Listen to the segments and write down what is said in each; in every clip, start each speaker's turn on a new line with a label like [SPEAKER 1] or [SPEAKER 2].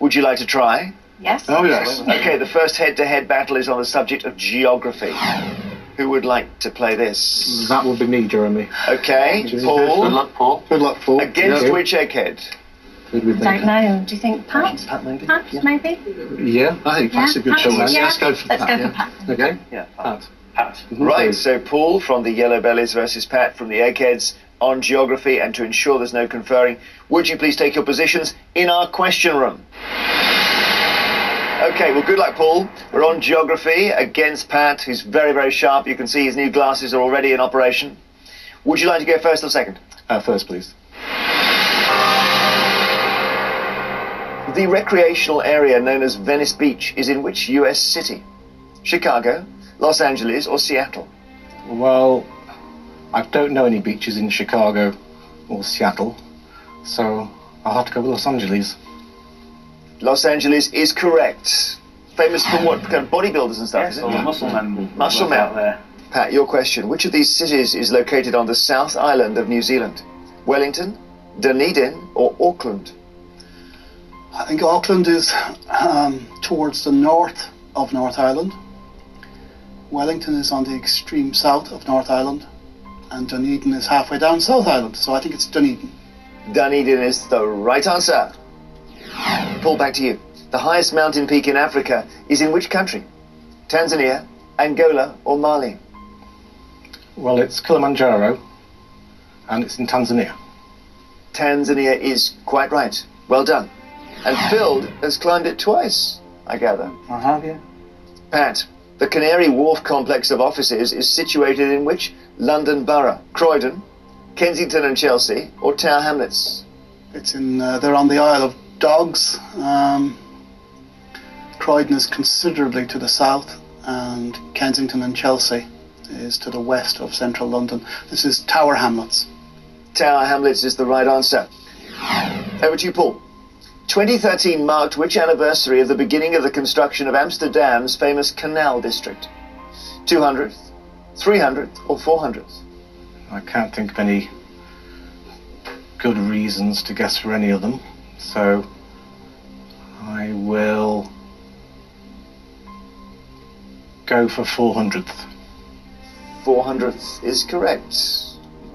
[SPEAKER 1] Would you like to try?
[SPEAKER 2] Yes.
[SPEAKER 3] Oh, yes.
[SPEAKER 1] Okay, the first head-to-head battle is on the subject of geography. Who would like to play this?
[SPEAKER 4] That would be me, Jeremy.
[SPEAKER 1] Okay,
[SPEAKER 3] Good
[SPEAKER 1] Paul.
[SPEAKER 3] luck, Paul. Good luck, Paul.
[SPEAKER 1] Against
[SPEAKER 3] Yeah.
[SPEAKER 1] which egghead?
[SPEAKER 4] Who do we think?
[SPEAKER 2] Don't know. Do you think Pat?
[SPEAKER 4] Pat, maybe?
[SPEAKER 2] Pat,
[SPEAKER 4] Yeah.
[SPEAKER 2] maybe?
[SPEAKER 4] Yeah.
[SPEAKER 3] I think Pat's a good
[SPEAKER 2] Pat,
[SPEAKER 3] choice.
[SPEAKER 2] yeah.
[SPEAKER 3] Let's go for
[SPEAKER 2] Let's
[SPEAKER 3] Pat.
[SPEAKER 2] go for Pat.
[SPEAKER 4] Okay.
[SPEAKER 1] Yeah,
[SPEAKER 4] Pat.
[SPEAKER 3] Pat.
[SPEAKER 1] Right, so Paul from the Yellow Bellies versus Pat from the Eggheads on geography, and to ensure there's no conferring, would you please take your positions in our question room? Okay, well, good luck, Paul. We're on geography against Pat, who's very, very sharp. You can see his new glasses are already in operation. Would you like to go first or second?
[SPEAKER 4] First, please.
[SPEAKER 1] The recreational area known as Venice Beach is in which US city? Chicago, Los Angeles, or Seattle?
[SPEAKER 4] Well, I don't know any beaches in Chicago or Seattle, so I'll have to go with Los Angeles.
[SPEAKER 1] Los Angeles is correct. Famous for what kind of bodybuilders and stuff,
[SPEAKER 5] Yes,
[SPEAKER 1] is it?
[SPEAKER 5] or muscle men.
[SPEAKER 1] Muscle
[SPEAKER 5] work out
[SPEAKER 1] men.
[SPEAKER 5] there.
[SPEAKER 1] Pat, your question. Which of these cities is located on the South Island of New Zealand? Wellington, Dunedin, or Auckland?
[SPEAKER 6] I think Auckland is towards the north of North Island. Wellington is on the extreme south of North Island. And Dunedin is halfway down South Island, so I think it's Dunedin.
[SPEAKER 1] Dunedin is the right answer. Paul, back to you. The highest mountain peak in Africa is in which country? Tanzania, Angola, or Mali?
[SPEAKER 4] Well, it's Kilimanjaro, and it's in Tanzania.
[SPEAKER 1] Tanzania is quite right. Well done. And Phil has climbed it twice, I gather.
[SPEAKER 5] I have, yeah.
[SPEAKER 1] Pat, the Canary Wharf complex of offices is situated in which London borough? Croydon, Kensington and Chelsea, or Tower Hamlets?
[SPEAKER 6] It's in, they're on the Isle of Dogs. Croydon is considerably to the south, and Kensington and Chelsea is to the west of central London. This is Tower Hamlets.
[SPEAKER 1] Tower Hamlets is the right answer. Over to you, Paul. 2013 marked which anniversary of the beginning of the construction of Amsterdam's famous canal district? 200th, 300th, or 400th?
[SPEAKER 4] I can't think of any good reasons to guess for any of them, so I will go for 400th.
[SPEAKER 1] 400th is correct.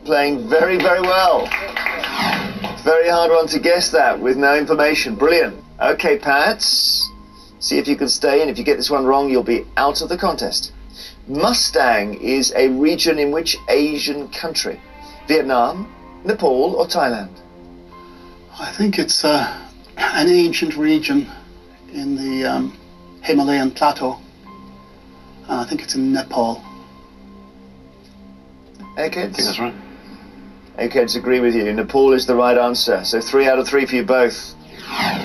[SPEAKER 1] Playing very, very well. Very hard one to guess that with no information. Brilliant. Okay, Pat. See if you can stay, and if you get this one wrong, you'll be out of the contest. Mustang is a region in which Asian country? Vietnam, Nepal, or Thailand?
[SPEAKER 6] I think it's an ancient region in the Himalayan plateau. And I think it's in Nepal.
[SPEAKER 1] Eggheads?
[SPEAKER 3] I think that's right.
[SPEAKER 1] Eggheads agree with you. Nepal is the right answer. So 3 out of 3 for you both.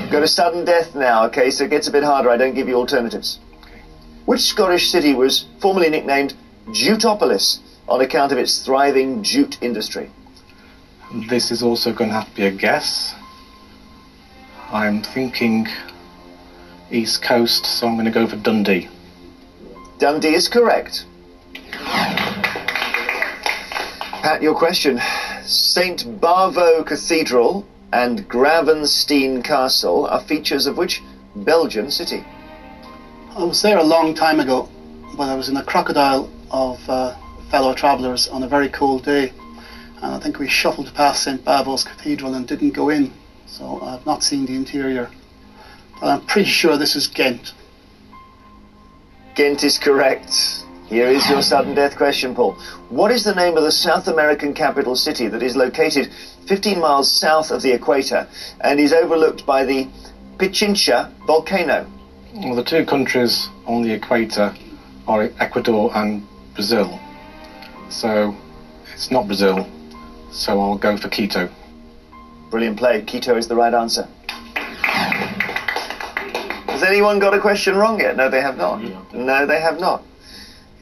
[SPEAKER 1] Go to sudden death now, okay? So it gets a bit harder. I don't give you alternatives. Which Scottish city was formerly nicknamed Juteopolis on account of its thriving jute industry?
[SPEAKER 4] This is also going to have to be a guess. I'm thinking East Coast, so I'm going to go for Dundee.
[SPEAKER 1] Dundee is correct. Pat, your question. St. Bavo Cathedral and Gravenstein Castle are features of which Belgian city?
[SPEAKER 6] I was there a long time ago, but I was in a crocodile of fellow travellers on a very cold day. And I think we shuffled past St. Bavo's Cathedral and didn't go in. So I've not seen the interior. But I'm pretty sure this is Ghent.
[SPEAKER 1] Ghent is correct. Here is your sudden death question, Paul. What is the name of the South American capital city that is located 15 miles south of the equator and is overlooked by the Pichincha volcano?
[SPEAKER 4] Well, the two countries on the equator are Ecuador and Brazil. So it's not Brazil, so I'll go for Quito.
[SPEAKER 1] Brilliant play. Quito is the right answer. Has anyone got a question wrong yet? No, they have not. No, they have not.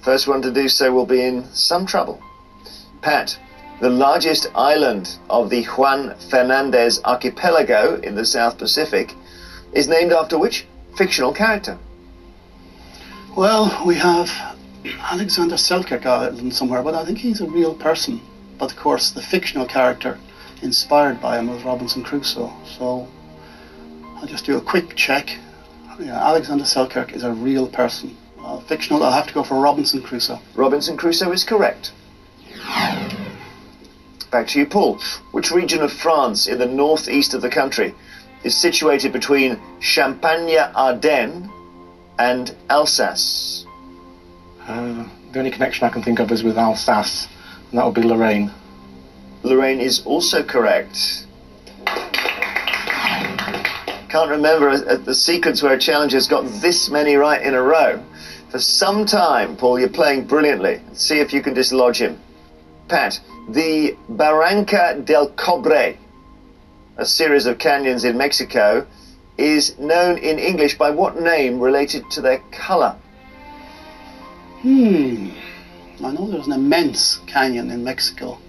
[SPEAKER 1] First one to do so will be in some trouble. Pat, the largest island of the Juan Fernandez archipelago in the South Pacific is named after which fictional character?
[SPEAKER 6] Well, we have Alexander Selkirk Island somewhere, but I think he's a real person. But of course, the fictional character inspired by him was Robinson Crusoe. So I'll just do a quick check. Yeah, Alexander Selkirk is a real person. Fictional, I'll have to go for Robinson Crusoe.
[SPEAKER 1] Robinson Crusoe is correct. Back to you, Paul. Which region of France in the northeast of the country is situated between Champagne-Ardenne and Alsace?
[SPEAKER 4] The only connection I can think of is with Alsace, and that would be Lorraine.
[SPEAKER 1] Lorraine is also correct. Can't remember the sequence where a challenger's got this many right in a row. For some time, Paul, you're playing brilliantly. Let's see if you can dislodge him. Pat, the Barranca del Cobre, a series of canyons in Mexico, is known in English by what name related to their colour?
[SPEAKER 6] I know there's an immense canyon in Mexico,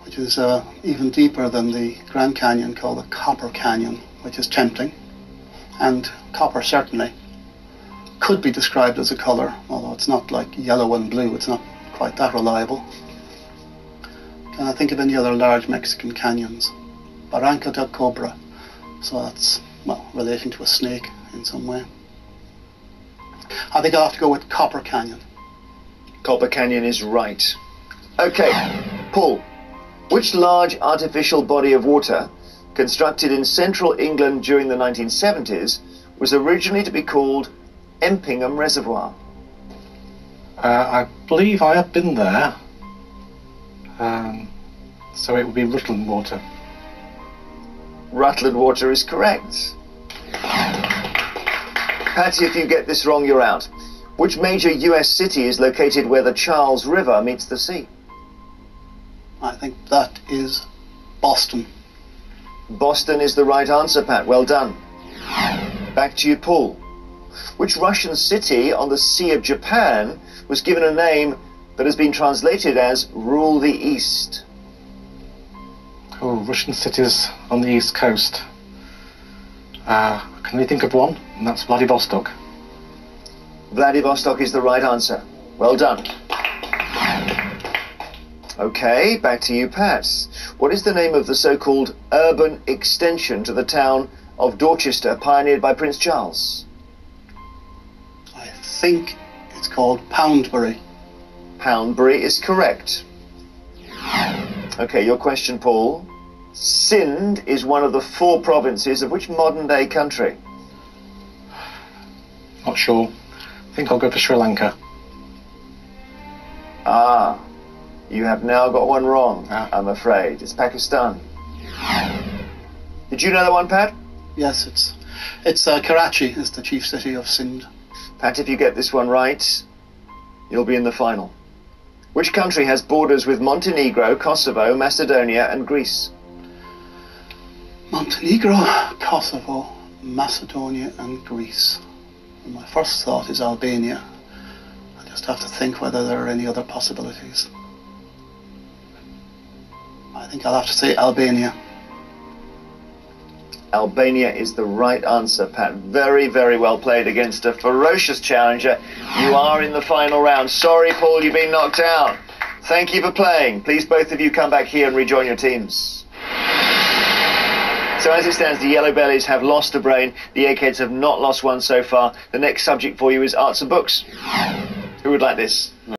[SPEAKER 6] which is even deeper than the Grand Canyon, called the Copper Canyon, which is tempting. And copper certainly could be described as a colour, although it's not like yellow and blue, it's not quite that reliable. Can I think of any other large Mexican canyons? Barranca del Cobra, so that's, well, relating to a snake in some way. I think I'll have to go with Copper Canyon.
[SPEAKER 1] Copper Canyon is right. Okay, Paul, which large artificial body of water constructed in central England during the 1970s was originally to be called Empingham Reservoir?
[SPEAKER 4] I believe I have been there. So it would be Rutland Water.
[SPEAKER 1] Rutland Water is correct. Patty, if you get this wrong, you're out. Which major US city is located where the Charles River meets the sea?
[SPEAKER 6] I think that is Boston.
[SPEAKER 1] Boston is the right answer, Pat. Well done. Back to you, Paul. Which Russian city on the Sea of Japan was given a name that has been translated as Rule the East?
[SPEAKER 4] Oh, Russian cities on the east coast. I can only think of one, and that's Vladivostok.
[SPEAKER 1] Vladivostok is the right answer. Well done. Okay, back to you, Pat. What is the name of the so-called urban extension to the town of Dorchester pioneered by Prince Charles?
[SPEAKER 6] I think it's called Poundbury.
[SPEAKER 1] Poundbury is correct. Okay, your question, Paul. Sindh is one of the 4 provinces of which modern-day country?
[SPEAKER 4] Not sure. I think I'll go for Sri Lanka.
[SPEAKER 1] Ah, you have now got one wrong,
[SPEAKER 4] Ah.
[SPEAKER 1] I'm afraid. It's Pakistan. Did you know that one, Pat?
[SPEAKER 6] Yes, it's Karachi is the chief city of Sindh.
[SPEAKER 1] Pat, if you get this one right, you'll be in the final. Which country has borders with Montenegro, Kosovo, Macedonia and Greece?
[SPEAKER 6] Montenegro, Kosovo, Macedonia and Greece. And my first thought is Albania. I just have to think whether there are any other possibilities. I think I'll have to say Albania.
[SPEAKER 1] Albania is the right answer, Pat. Very, very well played against a ferocious challenger. You are in the final round. Sorry, Paul, you've been knocked out. Thank you for playing. Please, both of you, come back here and rejoin your teams. So as it stands, the Yellow Bellies have lost a brain. The Eggheads have not lost one so far. The next subject for you is arts and books. Who would like this?